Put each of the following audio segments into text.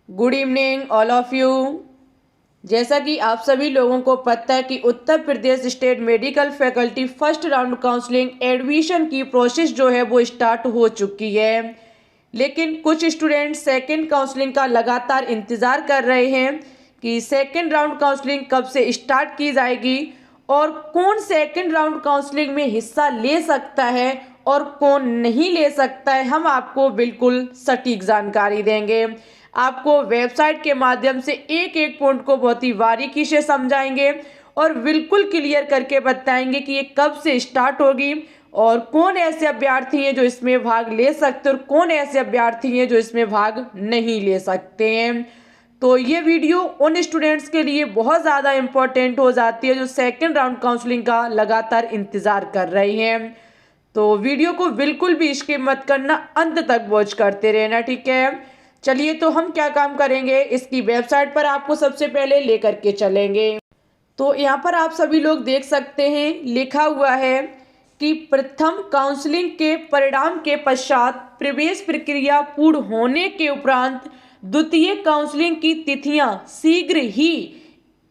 Good evening all of you. जैसा कि आप सभी लोगों को पता है कि Uttar Pradesh state medical faculty first round counselling admission की प्रोसेस जो है वो स्टार्ट हो चुकी है, लेकिन कुछ स्टूडेंट सेकंड काउंसलिंग का लगातार इंतज़ार कर रहे हैं कि सेकंड राउंड काउंसलिंग कब से स्टार्ट की जाएगी और कौन सेकंड राउंड काउंसलिंग में हिस्सा ले सकता है और कौन नहीं ले सकता है। हम आपको बिल्कुल सटीक जानकारी देंगे, आपको वेबसाइट के माध्यम से एक एक पॉइंट को बहुत ही बारीकी से समझाएंगे और बिल्कुल क्लियर करके बताएंगे कि ये कब से स्टार्ट होगी और कौन ऐसे अभ्यर्थी हैं जो इसमें भाग ले सकते हैं और कौन ऐसे अभ्यर्थी हैं जो इसमें भाग नहीं ले सकते हैं। तो ये वीडियो उन स्टूडेंट्स के लिए बहुत ज़्यादा इम्पोर्टेंट हो जाती है जो सेकंड राउंड काउंसलिंग का लगातार इंतज़ार कर रहे हैं। तो वीडियो को बिल्कुल भी स्किप मत करना, अंत तक वॉच करते रहना, ठीक है। चलिए तो हम क्या काम करेंगे, इसकी वेबसाइट पर आपको सबसे पहले लेकर के चलेंगे। तो यहाँ पर आप सभी लोग देख सकते हैं लिखा हुआ है कि प्रथम काउंसलिंग के परिणाम के पश्चात प्रवेश प्रक्रिया पूर्ण होने के उपरांत द्वितीय काउंसलिंग की तिथियां शीघ्र ही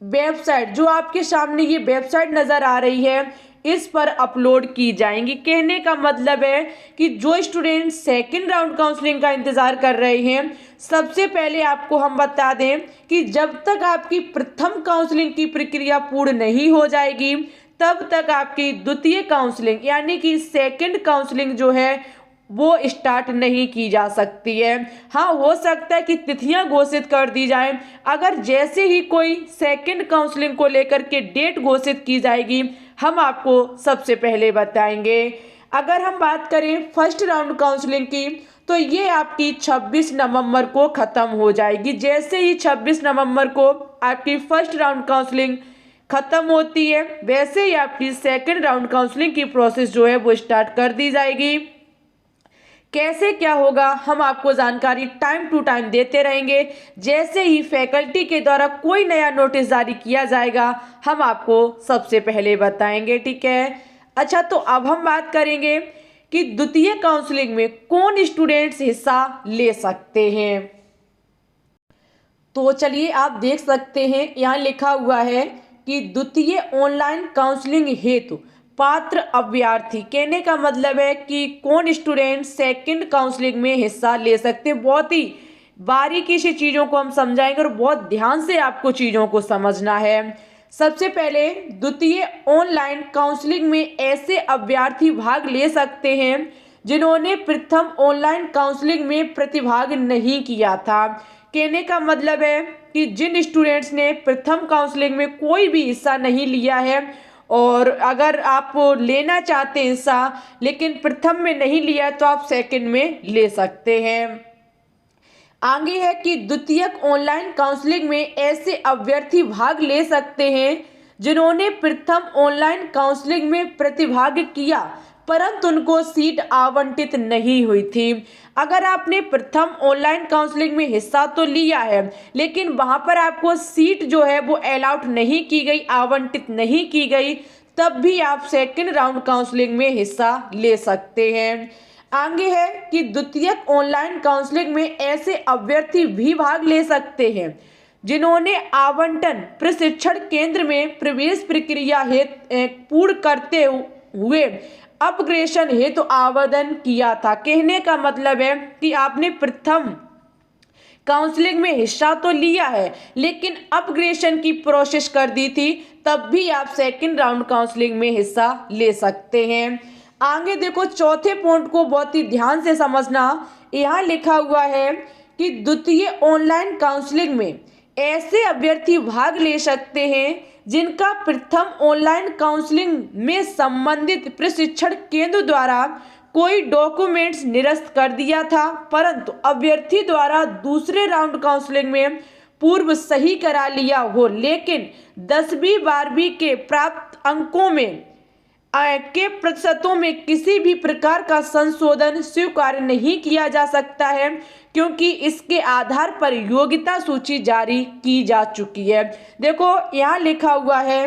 वेबसाइट, जो आपके सामने ये वेबसाइट नज़र आ रही है, इस पर अपलोड की जाएंगी। कहने का मतलब है कि जो स्टूडेंट सेकंड राउंड काउंसलिंग का इंतज़ार कर रहे हैं, सबसे पहले आपको हम बता दें कि जब तक आपकी प्रथम काउंसलिंग की प्रक्रिया पूर्ण नहीं हो जाएगी तब तक आपकी द्वितीय काउंसलिंग यानी कि सेकंड काउंसलिंग जो है वो स्टार्ट नहीं की जा सकती है। हाँ, हो सकता है कि तिथियां घोषित कर दी जाएं। अगर जैसे ही कोई सेकंड काउंसलिंग को लेकर के डेट घोषित की जाएगी हम आपको सबसे पहले बताएंगे। अगर हम बात करें फर्स्ट राउंड काउंसलिंग की तो ये आपकी 26 नवंबर को ख़त्म हो जाएगी। जैसे ही 26 नवंबर को आपकी फर्स्ट राउंड काउंसलिंग ख़त्म होती है वैसे ही आपकी सेकंड राउंड काउंसलिंग की प्रोसेस जो है वो स्टार्ट कर दी जाएगी। कैसे क्या होगा हम आपको जानकारी टाइम टू टाइम देते रहेंगे। जैसे ही फैकल्टी के द्वारा कोई नया नोटिस जारी किया जाएगा हम आपको सबसे पहले बताएंगे, ठीक है। अच्छा, तो अब हम बात करेंगे कि द्वितीय काउंसलिंग में कौन स्टूडेंट्स हिस्सा ले सकते हैं। तो चलिए आप देख सकते हैं यहाँ लिखा हुआ है कि द्वितीय ऑनलाइन काउंसलिंग हेतु पात्र अभ्यर्थी, कहने का मतलब है कि कौन स्टूडेंट सेकंड काउंसलिंग में हिस्सा ले सकते हैं। बहुत ही बारीकी से चीज़ों को हम समझाएंगे और बहुत ध्यान से आपको चीज़ों को समझना है। सबसे पहले द्वितीय ऑनलाइन काउंसलिंग में ऐसे अभ्यर्थी भाग ले सकते हैं जिन्होंने प्रथम ऑनलाइन काउंसलिंग में प्रतिभाग नहीं किया था। कहने का मतलब है कि जिन स्टूडेंट्स ने प्रथम काउंसलिंग में कोई भी हिस्सा नहीं लिया है और अगर आप लेना चाहते हैं हिस्सा लेकिन प्रथम में नहीं लिया तो आप सेकंड में ले सकते हैं। आगे है कि द्वितीयक ऑनलाइन काउंसलिंग में ऐसे अभ्यर्थी भाग ले सकते हैं जिन्होंने प्रथम ऑनलाइन काउंसलिंग में प्रतिभाग किया परंतु उनको सीट आवंटित नहीं हुई थी। अगर आपने प्रथम ऑनलाइन काउंसलिंग में हिस्सा तो लिया है लेकिन वहां पर आपको सीट जो है वो अलाउट नहीं की गई, आवंटित नहीं की गई, तब भी आप सेकंड राउंड काउंसलिंग में हिस्सा ले सकते हैं। आगे है कि द्वितीयक ऑनलाइन काउंसलिंग में ऐसे अभ्यर्थी भी भाग ले सकते हैं जिन्होंने आवंटन प्रशिक्षण केंद्र में प्रवेश प्रक्रिया हेतु पूर्ण करते हुए अपग्रेडेशन हेतु आवेदन किया था। कहने का मतलब है कि आपने प्रथम काउंसलिंग में हिस्सा तो लिया है लेकिन अपग्रेडेशन की प्रोसेस कर दी थी, तब भी आप सेकंड राउंड काउंसलिंग में हिस्सा ले सकते हैं। आगे देखो, चौथे पॉइंट को बहुत ही ध्यान से समझना। यहाँ लिखा हुआ है कि द्वितीय ऑनलाइन काउंसलिंग में ऐसे अभ्यर्थी भाग ले सकते हैं जिनका प्रथम ऑनलाइन काउंसलिंग में संबंधित प्रशिक्षण केंद्र द्वारा कोई डॉक्यूमेंट्स निरस्त कर दिया था परंतु अभ्यर्थी द्वारा दूसरे राउंड काउंसलिंग में पूर्व सही करा लिया हो, लेकिन 10वीं 12वीं के प्राप्त अंकों में के प्रतिशतों में किसी भी प्रकार का संशोधन स्वीकार नहीं किया जा सकता है क्योंकि इसके आधार पर योग्यता सूची जारी की जा चुकी है। देखो यहाँ लिखा हुआ है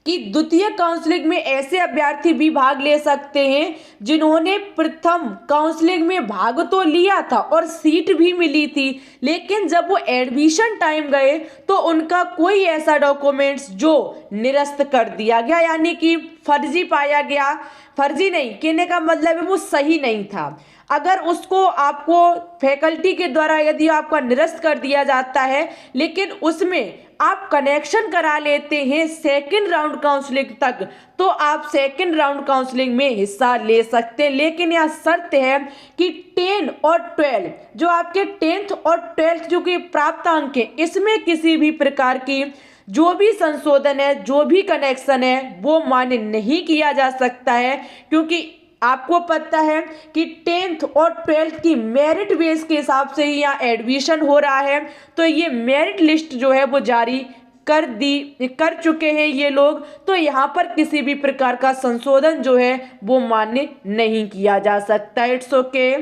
कि द्वितीय काउंसलिंग में ऐसे अभ्यर्थी भी भाग ले सकते हैं जिन्होंने प्रथम काउंसलिंग में भाग तो लिया था और सीट भी मिली थी, लेकिन जब वो एडमिशन टाइम गए तो उनका कोई ऐसा डॉक्यूमेंट्स जो निरस्त कर दिया गया, यानी कि फर्जी पाया गया। फर्जी नहीं कहने का मतलब है वो सही नहीं था। अगर उसको आपको फैकल्टी के द्वारा यदि आपका निरस्त कर दिया जाता है, लेकिन उसमें आप कनेक्शन करा लेते हैं सेकंड राउंड काउंसलिंग तक, तो आप सेकंड राउंड काउंसलिंग में हिस्सा ले सकते हैं। लेकिन यह शर्त है कि 10 और 12 जो आपके 10th और 12th जो कि प्राप्त अंक है, इसमें किसी भी प्रकार की जो भी संशोधन है, जो भी कनेक्शन है, वो मान्य नहीं किया जा सकता है। क्योंकि आपको पता है कि 10th और 12th की मेरिट बेस के हिसाब से ही यहाँ एडमिशन हो रहा है, तो ये मेरिट लिस्ट जो है वो जारी कर चुके हैं ये लोग, तो यहाँ पर किसी भी प्रकार का संशोधन जो है वो मान्य नहीं किया जा सकता। It's okay.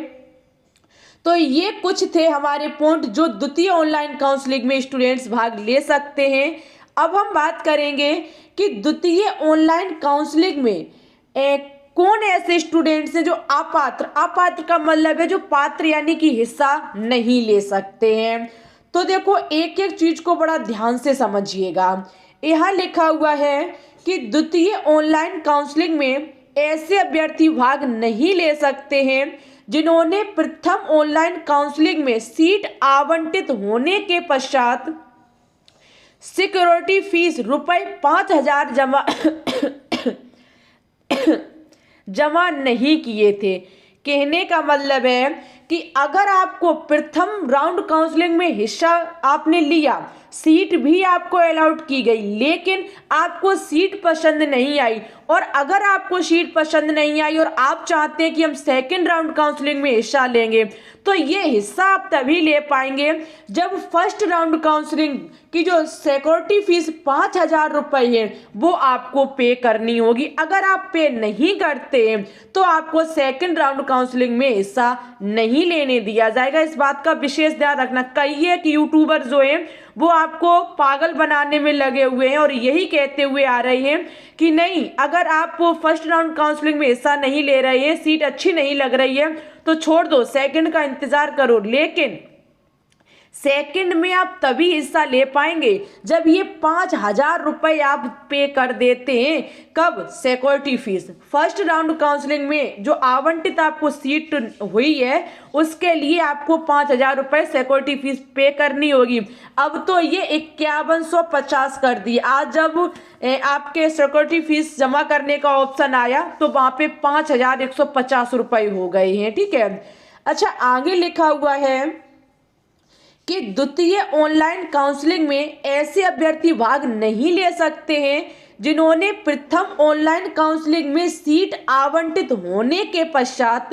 तो ये कुछ थे हमारे पॉइंट जो द्वितीय ऑनलाइन काउंसलिंग में स्टूडेंट्स भाग ले सकते हैं। अब हम बात करेंगे कि द्वितीय ऑनलाइन काउंसलिंग में कौन ऐसे स्टूडेंट्स हैं जो अपात्र का मतलब है जो पात्र यानी कि हिस्सा नहीं ले सकते हैं। तो देखो एक एक चीज को बड़ा ध्यान से समझिएगा। यहाँ लिखा हुआ है कि द्वितीय ऑनलाइन काउंसलिंग में ऐसे अभ्यर्थी भाग नहीं ले सकते हैं जिन्होंने प्रथम ऑनलाइन काउंसलिंग में सीट आवंटित होने के पश्चात सिक्योरिटी फीस ₹5,000 जमा नहीं किए थे। कहने का मतलब है कि अगर आपको प्रथम राउंड काउंसलिंग में हिस्सा आपने लिया, सीट भी आपको अलाउड की गई, लेकिन आपको सीट पसंद नहीं आई, और अगर आपको सीट पसंद नहीं आई और आप चाहते हैं कि हम सेकंड राउंड काउंसलिंग में हिस्सा लेंगे, तो ये हिस्सा आप तभी ले पाएंगे जब फर्स्ट राउंड काउंसलिंग की जो सिक्योरिटी फीस ₹5,000 है वो आपको पे करनी होगी। अगर आप पे नहीं करते हैं तो आपको सेकंड राउंड काउंसलिंग में हिस्सा नहीं लेने दिया जाएगा। इस बात का विशेष ध्यान रखना। कई एक यूट्यूबर जो है वो आपको पागल बनाने में लगे हुए हैं और यही कहते हुए आ रहे हैं कि नहीं, अगर आप फर्स्ट राउंड काउंसलिंग में हिस्सा नहीं ले रहे हैं, सीट अच्छी नहीं लग रही है, तो छोड़ दो, सेकंड का इंतजार करो। लेकिन सेकंड में आप तभी हिस्सा ले पाएंगे जब ये ₹5,000 आप पे कर देते हैं। कब? Security fees. First round counselling में जो आवंटित आपको सीट हुई है उसके लिए आपको ₹5,000 सिक्योरिटी फीस पे करनी होगी। अब तो ये 5150 कर दी। आज जब आपके सिक्योरिटी फीस जमा करने का ऑप्शन आया तो वहाँ पे ₹5,150 हो गए हैं। ठीक है। अच्छा, आगे लिखा हुआ है कि द्वितीय ऑनलाइन काउंसलिंग में ऐसे अभ्यर्थी भाग नहीं ले सकते हैं जिन्होंने प्रथम ऑनलाइन काउंसलिंग में सीट आवंटित होने के पश्चात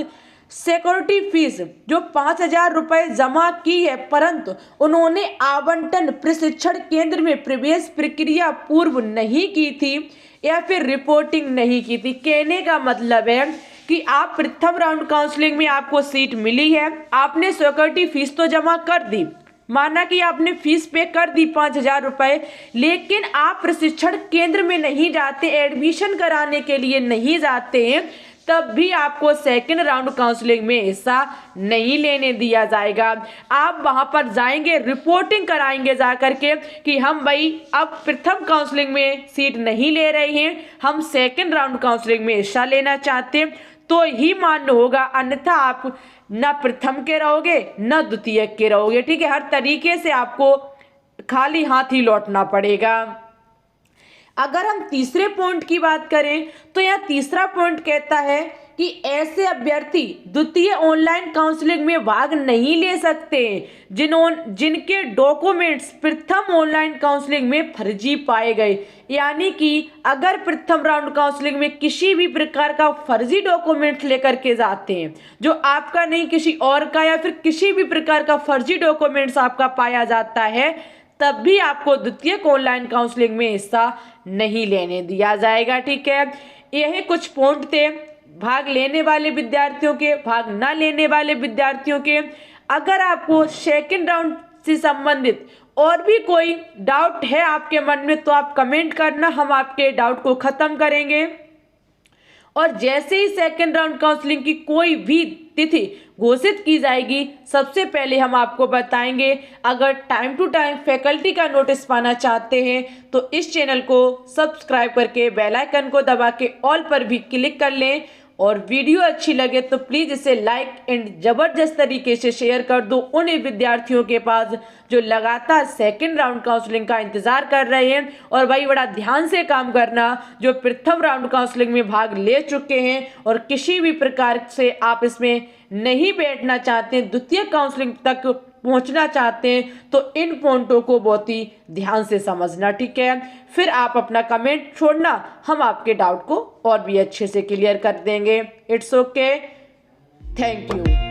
सिक्योरिटी फीस जो ₹5,000 जमा की है, परंतु उन्होंने आवंटन प्रशिक्षण केंद्र में प्रवेश प्रक्रिया पूर्व नहीं की थी या फिर रिपोर्टिंग नहीं की थी। कहने का मतलब है कि आप प्रथम राउंड काउंसलिंग में आपको सीट मिली है, आपने सिक्योरिटी फीस तो जमा कर दी, माना कि आपने फीस पे कर दी ₹5,000, लेकिन आप प्रशिक्षण केंद्र में नहीं जाते, एडमिशन कराने के लिए नहीं जाते हैं, तब भी आपको सेकंड राउंड काउंसलिंग में हिस्सा नहीं लेने दिया जाएगा। आप वहां पर जाएंगे, रिपोर्टिंग कराएंगे जाकर के कि हम भाई अब प्रथम काउंसलिंग में सीट नहीं ले रहे हैं, हम सेकंड राउंड काउंसलिंग में हिस्सा लेना चाहते हैं, तो ही मान्य होगा, अन्यथा आप न प्रथम के रहोगे न द्वितीय के रहोगे। ठीक है। हर तरीके से आपको खाली हाथ ही लौटना पड़ेगा। अगर हम तीसरे पॉइंट की बात करें तो यह तीसरा पॉइंट कहता है कि ऐसे अभ्यर्थी द्वितीय ऑनलाइन काउंसलिंग में भाग नहीं ले सकते जिनके डॉक्यूमेंट्स प्रथम ऑनलाइन काउंसलिंग में फर्जी पाए गए। यानी कि अगर प्रथम राउंड काउंसलिंग में किसी भी प्रकार का फर्जी डॉक्यूमेंट्स लेकर के जाते हैं, जो आपका नहीं किसी और का, या फिर किसी भी प्रकार का फर्जी डॉक्यूमेंट्स आपका पाया जाता है, तब भी आपको द्वितीय ऑनलाइन काउंसलिंग में हिस्सा नहीं लेने दिया जाएगा। ठीक है। यही कुछ पॉइंट थे भाग लेने वाले विद्यार्थियों के, भाग न लेने वाले विद्यार्थियों के। अगर आपको सेकंड राउंड से संबंधित और भी कोई डाउट है आपके मन में तो आप कमेंट करना, हम आपके डाउट को खत्म करेंगे। और जैसे ही सेकेंड राउंड काउंसलिंग की कोई भी तिथि घोषित की जाएगी सबसे पहले हम आपको बताएंगे। अगर टाइम टू टाइम फैकल्टी का नोटिस पाना चाहते हैं तो इस चैनल को सब्सक्राइब करके बेल आइकन को दबा के ऑल पर भी क्लिक कर लें। और वीडियो अच्छी लगे तो प्लीज़ इसे लाइक एंड ज़बरदस्त तरीके से शेयर कर दो उन विद्यार्थियों के पास जो लगातार सेकंड राउंड काउंसलिंग का इंतज़ार कर रहे हैं। और भाई बड़ा ध्यान से काम करना जो प्रथम राउंड काउंसलिंग में भाग ले चुके हैं और किसी भी प्रकार से आप इसमें नहीं बैठना चाहते, द्वितीय काउंसलिंग तक पहुंचना चाहते हैं तो इन पॉइंटों को बहुत ही ध्यान से समझना, ठीक है। फिर आप अपना कमेंट छोड़ना, हम आपके डाउट को और भी अच्छे से क्लियर कर देंगे। It's okay, thank you.